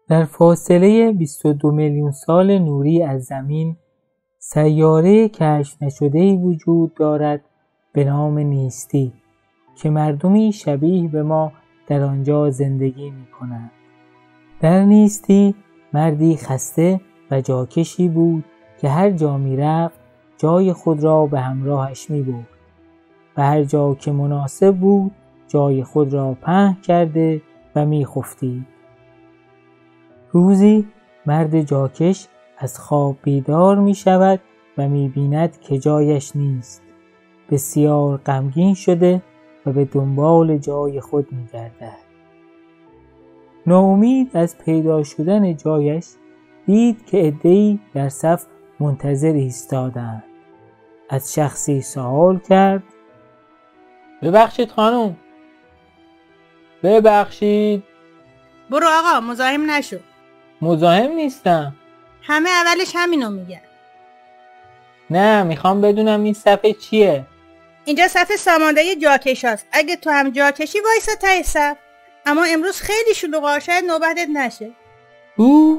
در فاصله 22 میلیون سال نوری از زمین، سیاره کشف نشده‌ای وجود دارد به نام نیستی که مردمی شبیه به ما در آنجا زندگی می‌کنند. در نیستی مردی خسته و جاکشی بود که هر جا می‌رفت جای خود را به همراهش می‌برد و هر جا که مناسب بود جای خود را پهن کرده و می‌خفتید. روزی مرد جاکش از خواب بیدار می‌شود و می‌بیند که جایش نیست. بسیار غمگین شده و به دنبال جای خود می‌گردد. ناامید از پیدا شدن جایش دید که عده‌ای در صف منتظر ایستادند. از شخصی سوال کرد: ببخشید خانم، ببخشید. برو آقا، مزاحم نشو. مزاحم نیستم. همه اولش همینو میگن. نه، میخوام بدونم این صفحه چیه؟ اینجا صفحه ساماندهی جاکش هست. اگه تو هم جاکشی وایسا ته صف. اما امروز خیلی شلوغه، شاید نوبتت نشه.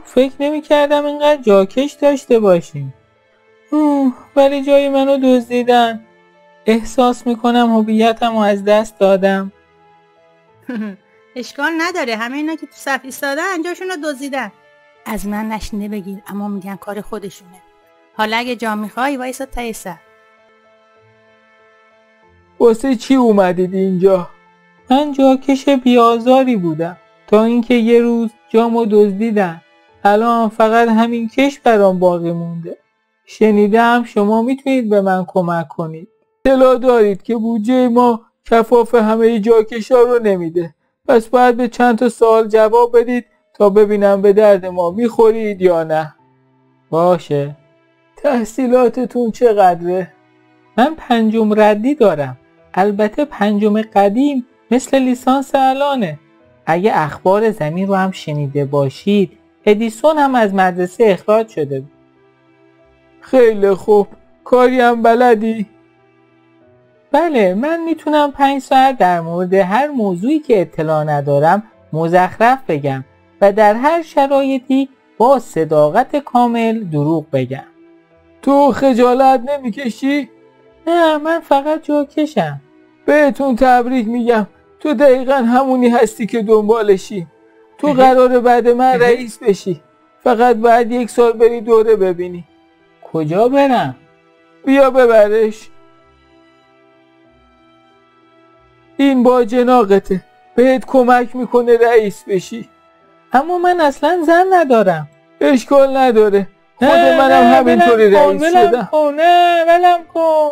فکر نمی کردم اینقدر جاکش داشته باشیم. ولی جای منو دزدیدن. احساس میکنم هویتمو از دست دادم. اشکال نداره، همه اینا که تو صف ایستادن جاشونو دزدیدن. از من نشنیده بگیر، اما میگن کار خودشونه. حالا اگه جا میخوای وایسا ته صف. واسه چی اومدید اینجا؟ من جاکش بیازاری بودم تا اینکه یه روز جامو دزدیدن. الان فقط همین کش برام باقی مونده. شنیدم شما میتونید به من کمک کنید. اطلاع دارید که بودجه ما کفاف همه جاکشا رو نمیده. پس باید به چند تا سوال جواب بدید تا ببینم به درد ما میخورید یا نه. باشه. تحصیلاتتون چقدره؟ من 5 ردی دارم. البته 5 قدیم مثل لیسانس الانه. اگه اخبار زمین رو هم شنیده باشید، ادیسون هم از مدرسه اخراج شده بود. خیلی خوب. کاری هم بلدی؟ بله، من میتونم 5 ساعت در مورد هر موضوعی که اطلاع ندارم مزخرف بگم و در هر شرایطی با صداقت کامل دروغ بگم. تو خجالت نمیکشی؟ نه، من فقط جاکشم. بهتون تبریک میگم. تو دقیقا همونی هستی که دنبالشی. تو قراره بعد من رئیس بشی. فقط باید 1 سال بری دوره ببینی. کجا برم؟ بیا ببرش. این با جناقته. بهت کمک میکنه رئیس بشی. اما من اصلا زن ندارم. اشکال نداره. خود منم همینطوری رئیس شدم. نه، ولم کن.